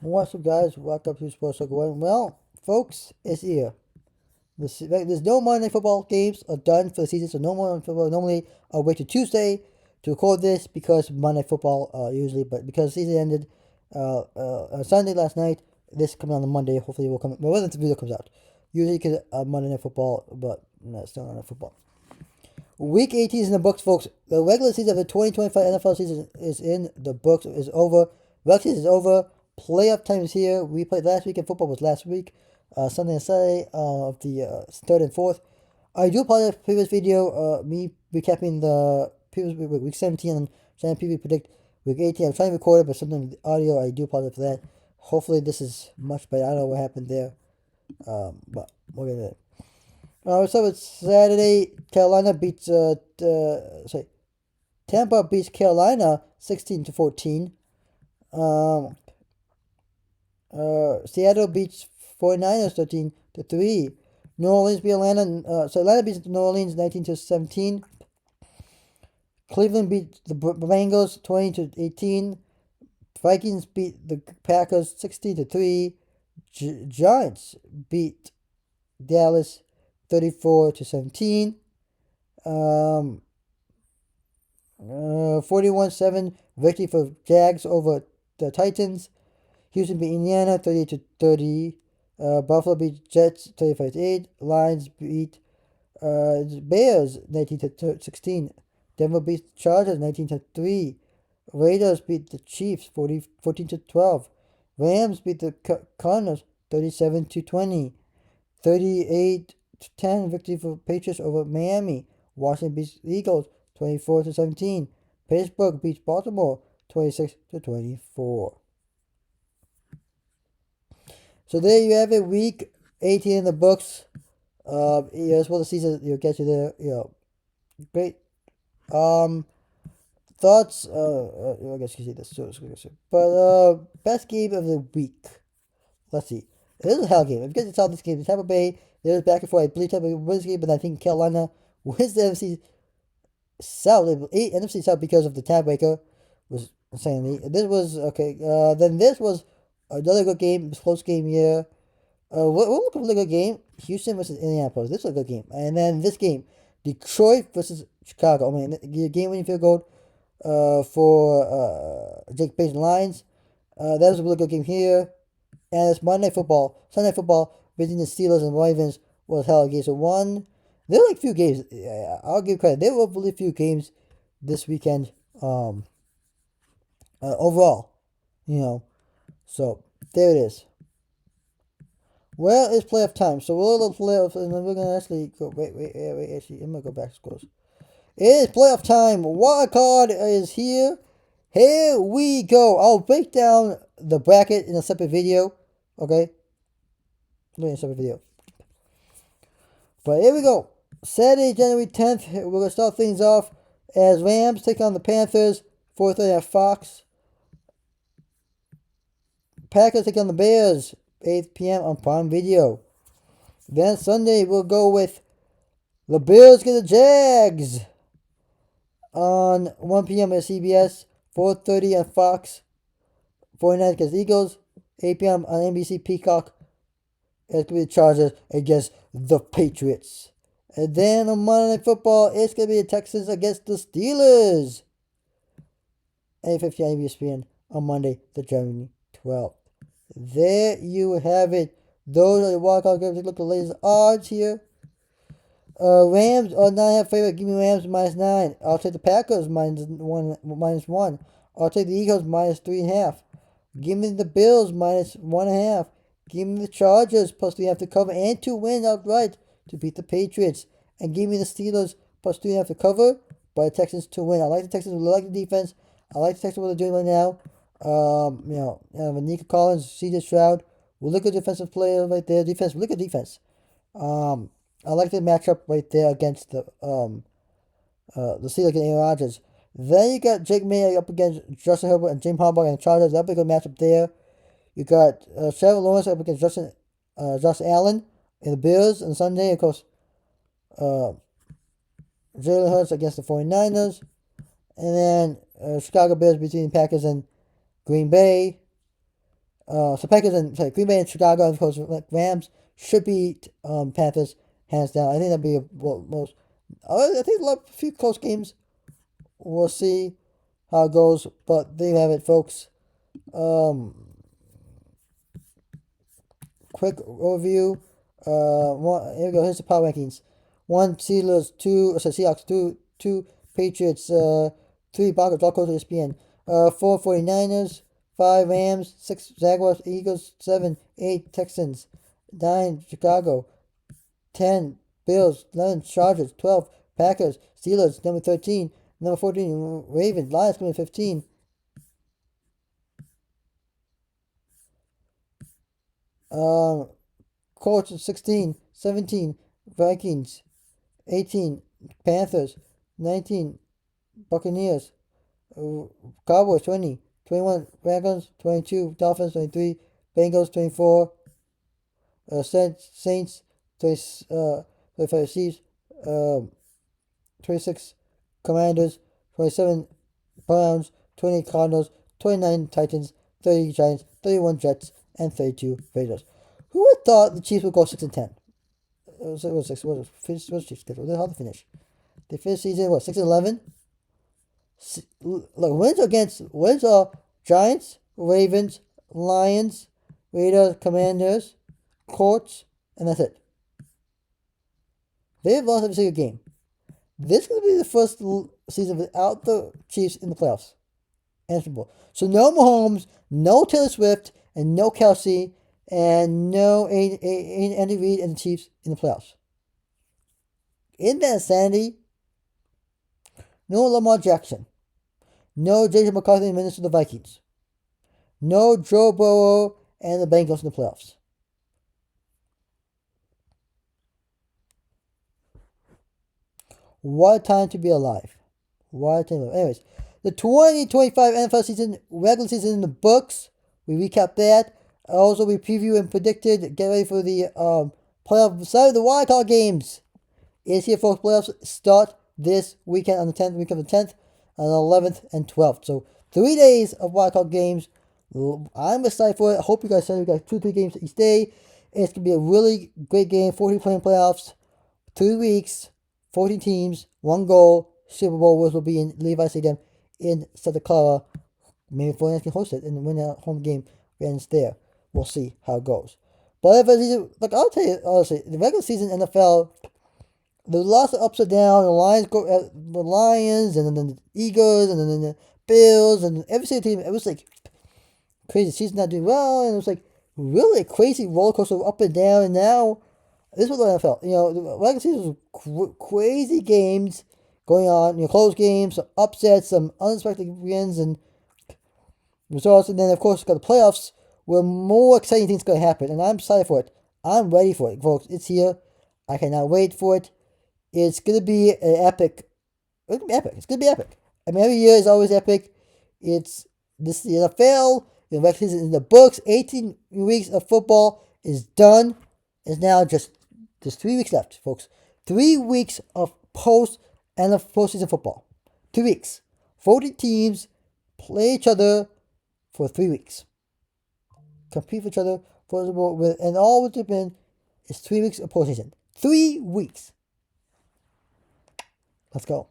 What's up, guys? Welcome to Sports Talk One. Well, folks, it's here. There's no Monday Night Football games are done for the season, so no Monday Night Football. Normally, I'll wait till Tuesday to record this because Monday Night Football usually, but because the season ended on Sunday last night, this coming on the Monday. Hopefully, it will come. Well, when the video comes out, usually because Monday Night Football, but no, it's still Monday Night Football. Week 18 is in the books, folks. The regular season of the 2025 NFL season is in the books. Is over. Regular season is over. Playoff time is here. We played last week, and football was last week, Sunday and Saturday of the third and fourth. I do apologize for the previous video. Me recapping the previous week 17 and trying to predict week 18. I'm trying to record it, but sometimes the audio. I do apologize for that. Hopefully, this is much better. I don't know what happened there, but we're gonna. So it's Saturday. Tampa beats Carolina 16-14. Um, Seattle beats 49ers 13-3. New Orleans beat Atlanta. Atlanta beats New Orleans 19-17. Cleveland beat the Bengals 20-18. Vikings beat the Packers 60-3. Giants beat Dallas 34-17. 41-7 victory for Jags over the Titans. Houston beat Indiana 38-30. Buffalo beat Jets 35-8. Lions beat Bears 19-16. Denver beat Chargers 19-3. Raiders beat the Chiefs 14-12. Rams beat the Cardinals 37-20. 38-10 victory for Patriots over Miami. Washington beats Eagles 24-17. Pittsburgh beats Baltimore 26-24. So there you have it, week 18 in the books. As well the season, you'll get you there. Great. Thoughts. I guess you see this. But best game of the week. Let's see. This is a hell game. If you guys saw this game, Tampa Bay, there's back and forth. I believe Tampa Bay wins the game, but I think Carolina wins the NFC South. NFC South because of the tiebreaker. Was insanely. This was okay. Then this was another good game. It was a close game here. We're looking for a good game. Houston versus Indianapolis. This was a good game. And then this game, Detroit versus Chicago. I mean, the game-winning field goal for Jake Bates and Lions. That was a really good game here. And it's Monday Night Football. Sunday Night Football between the Steelers and Ravens was hell of a game. So there were like few games. I'll give credit. There were really few games this weekend. Overall, So there it is. Well, it's playoff time. So we're a little playoff, and then we're gonna actually go. Wait. Actually, I'm gonna go back to scores. It is playoff time. Wild card is here. Here we go. I'll break down the bracket in a separate video. Okay? In a separate video. But here we go. Saturday, January 10th. We're going to start things off as Rams take on the Panthers. 4:30 at Fox. Packers take on the Bears. 8 p.m. on Prime Video. Then Sunday, we'll go with the Bills get the Jags on 1 p.m. at CBS. 4:30 at Fox. 49ers against Eagles. 8 p.m. on NBC Peacock. It's going to be the Chargers against the Patriots. And then on Monday Night Football, it's going to be the Texans against the Steelers. 8:50 on ESPN on Monday, the January 12th. There you have it. Those are the wildcard games. Look at the latest odds here. Rams are 9.5 favorite. Give me Rams -9. I'll take the Packers -1. I'll take the Eagles -3.5. Give me the Bills -1.5. Give me the Chargers +3.5 to cover and to win outright to beat the Patriots. And give me the Steelers +3.5 to cover, but the Texans to win. I like the Texans. I like the defense. I like the Texans what they're doing right now. Nico Collins, C.J. Stroud. We'll look at defensive player right there. Defense. Look at defense. I like the matchup right there against the Steelers and Aaron Rodgers. Then you got Jake May up against Justin Herbert and James Harbaugh and the Chargers. That'll be a good matchup there. You got Trevor Lawrence up against Josh Allen and the Bills on Sunday. Of course, Jalen Hurts against the 49ers. And then Chicago Bears between the Packers and Green Bay. So Packers and Green Bay and Chicago, and of course, Rams should beat Panthers hands down. I think that'd be most. I think a few close games. We'll see how it goes, but there you have it, folks. Um, quick overview. Here we go. Here's the power rankings. 1 Steelers, 2 Seahawks, 2 Patriots, 3 Broncos, all close to ESPN. 4 49ers, 5 Rams, 6 Jaguars, Eagles, 7, 8 Texans, 9 Chicago, 10 Bills, 11 Chargers, 12 Packers, Steelers, number 13, number 14 Ravens, Lions, number 15. Colts 16, 17 Vikings, 18 Panthers, 19 Buccaneers, Cowboys 20, 21 Falcons, 22 Dolphins, 23 Bengals, 24 Saints, 25 Chiefs, 26 Commanders, 27 Browns, 28 Cardinals, 29 Titans, 30 Giants, 31 Jets, and 32 Raiders. Who would have thought the Chiefs would go 6-10? It was 6. What was the Chiefs schedule? How they finish? They finished season 6-11. Look, wins are Giants, Ravens, Lions, Raiders, Commanders, Colts, and that's it. They've lost every single game. This is going to be the first season without the Chiefs in the playoffs and Super Bowl. So no Mahomes, no Taylor Swift, and no Kelsey, and no Andy Reid and the Chiefs in the playoffs. Isn't that insanity? No Lamar Jackson. No J.J. McCarthy and Minnesota Vikings. No Joe Burrow and the Bengals in the playoffs. What a time to be alive. What a time to be alive. Anyways, the 2025 NFL season, regular season in the books. We recap that. Also, we preview and predicted. Get ready for the playoff side of the wildcard games. Is here, folks. Playoffs start this weekend on the 10th, week of the 10th, on the 11th and 12th. So 3 days of wildcard games. I'm excited for it. I hope you guys said we got 2-3 games each day. It's gonna be a really great game. 40 playing playoffs. 3 weeks. 14 teams. 1 goal. Super Bowl, which will be in Levi Stadium in Santa Clara. Maybe 49ers can host it and win a home game ends there. We'll see how it goes. But look, I'll tell you honestly, the regular season NFL, there's lots of ups and downs. The Lions go, the Lions, and then the Eagles, and then the Bills, and every single team. It was like crazy. The season not doing well, and it was like really a crazy roller coaster up and down. And now this was the NFL. The regular season was crazy games going on. Close games, some upsets, some unexpected wins, and results. And then of course got the playoffs where more exciting things going to happen. And I'm excited for it. I'm ready for it, folks. It's here. I cannot wait for it. It's going to be an epic. It's going to be epic. It's going to be epic. I mean, every year is always epic. It's this the NFL. The regular season in the books. 18 weeks of football is done. It's now just 3 weeks left, folks. 3 weeks of postseason football. 2 weeks. 40 teams play each other for 3 weeks. Compete for each other for the ball with, and all it's been is 3 weeks of postseason. 3 weeks. Let's go.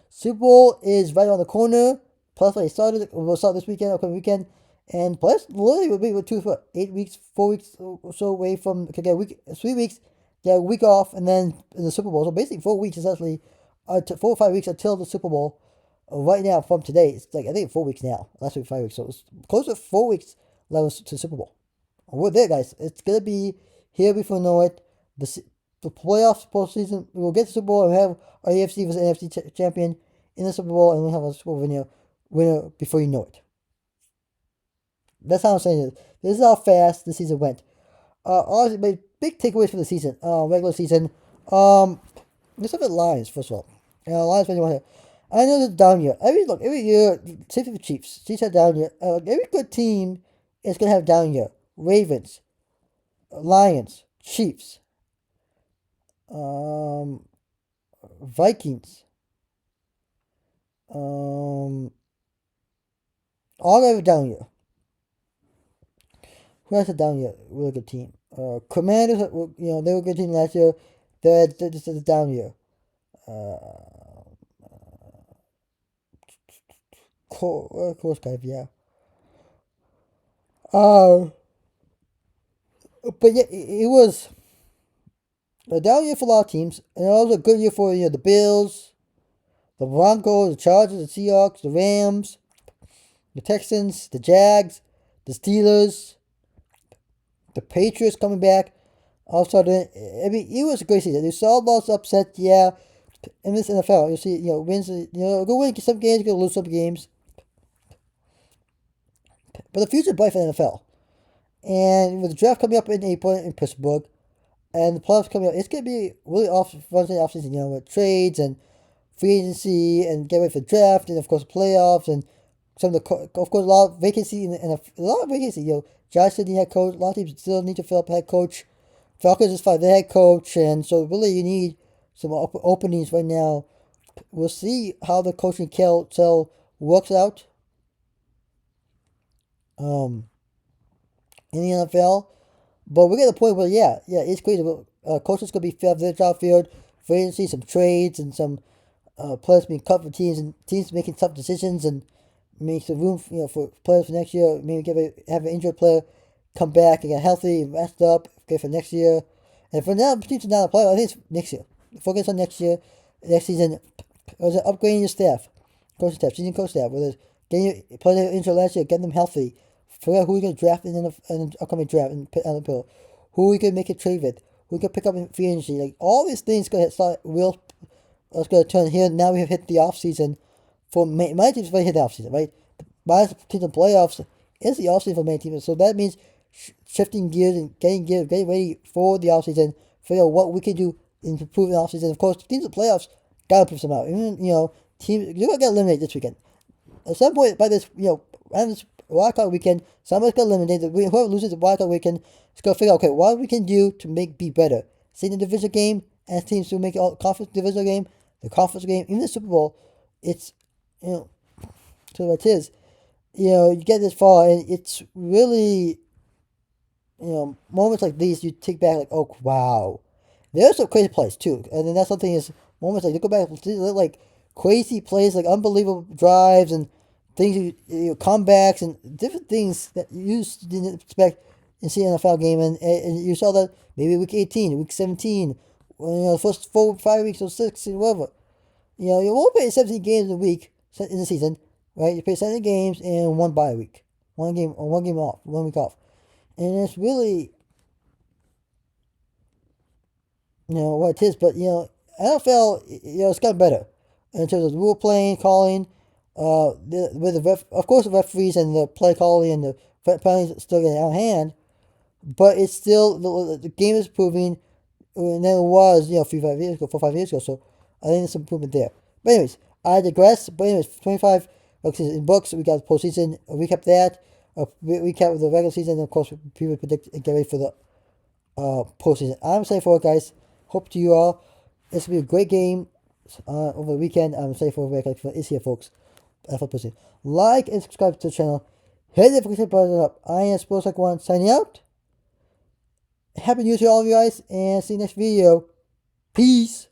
Super Bowl is right around the corner. Plus, it started. We'll start this weekend, upcoming weekend, and plus, literally, we'll be with 8 weeks, 4 weeks or so away from. Okay, get a week, 3 weeks, get a week off, and then the Super Bowl. So basically, 4 weeks essentially, 4 or 5 weeks until the Super Bowl. Right now, from today, it's like I think 4 weeks now. Last week 5 weeks, so it's close to 4 weeks left to Super Bowl. We're there, guys. It's gonna be here before we know it. The playoffs postseason. We'll get to Super Bowl and have our AFC versus NFC champion in the Super Bowl, and we'll have a Super Bowl winner before you know it. That's how I'm saying it. This is how fast the season went. Honestly, my big takeaways for the season, regular season. Let's look at Lions first of all. Lions fans want to. I know it's down year. Every year, same for the Chiefs. Chiefs have down year. Every good team is gonna have down year. Ravens, Lions, Chiefs, Vikings, all have a down year. Who has a down year? Really good team. Commanders, they were a good team last year. This is a down year. Course, guys, yeah. Uh, but yeah, it was a down year for a lot of teams, and it was a good year for the Bills, the Broncos, the Chargers, the Seahawks, the Rams, the Texans, the Jags, the Steelers, the Patriots coming back. All of a sudden, I mean, it was a great season. You saw lots of upset, yeah. In this NFL, you see, wins, go win some games, go lose some games. But the future is bright for the NFL. And with the draft coming up in April in Pittsburgh, and the playoffs coming up, it's going to be really fun offseason, with trades and free agency and get ready for the draft, and of course, playoffs, and of course, a lot of vacancy, and a lot of vacancy. Josh Sidney head coach, a lot of teams still need to fill up head coach. Falcons just fired their head coach, and so really you need some openings right now. We'll see how the coaching carousel works out in the NFL. But we're at the point where, it's crazy. Coaches going to be filled their job field, free agency, some trades, and some players being cut for teams, and teams making tough decisions, and make some room for players for next year. Maybe have an injured player come back and get healthy and rest up for next year. And for now, teams are not a player. I think it's next year. Focus on next year, next season. Was it upgrading your staff, coaching staff, senior coach staff? Whether it's getting your players injured last year, getting them healthy. Figure out who you're going to draft in the upcoming draft and put on the pill. Who you can make a trade with. Who you can pick up in free agency. Like, all these things going to start real. It's going to turn here. Now we have hit the off season. For my team's already hit the off season, right? My team's in playoffs is the off season for many teams. So that means shifting gears and getting ready for the off season. Figure out what we can do in improving the off season. Of course, teams in playoffs gotta prove some out. Even teams you're gonna get eliminated this weekend. At some point by this around this wildcard weekend, somebody's gonna eliminate. Whoever loses the wildcard weekend is gonna figure out what we can do to be better. Say in the division game, as teams who make all conference divisional game, the conference game, even the Super Bowl, it's so what it is. You get this far, and it's really, moments like these you take back like, oh wow, there's some crazy plays too, and then that's something is moments like you go back like crazy plays, like unbelievable drives and things, comebacks and different things that you didn't expect in the NFL game, and you saw that maybe week 18, week 17, the first 4 5 weeks or 6, whatever. You won't play 17 games in a week in the season, right? You play 17 games and one bye week, one game off, 1 week off, and it's really what it is. But NFL, it's gotten better in terms of rule playing, calling. With of course, the referees and the play calling and the penalties still getting out of hand, but it's still the game is improving than it was 4 5 years ago. So I think there's some improvement there. But anyways, I digress. But anyways, 25 in books. We got postseason. A recap that. A recap of the regular season. And of course, people predict and get ready for the postseason. I'm excited for it, guys. Hope to you all. This will be a great game over the weekend. I'm excited for it. It's here, folks. Like and subscribe to the channel. Hit the notification button up. I am Sports Like One signing out. Happy New Year to all of you guys, and see you next video. Peace.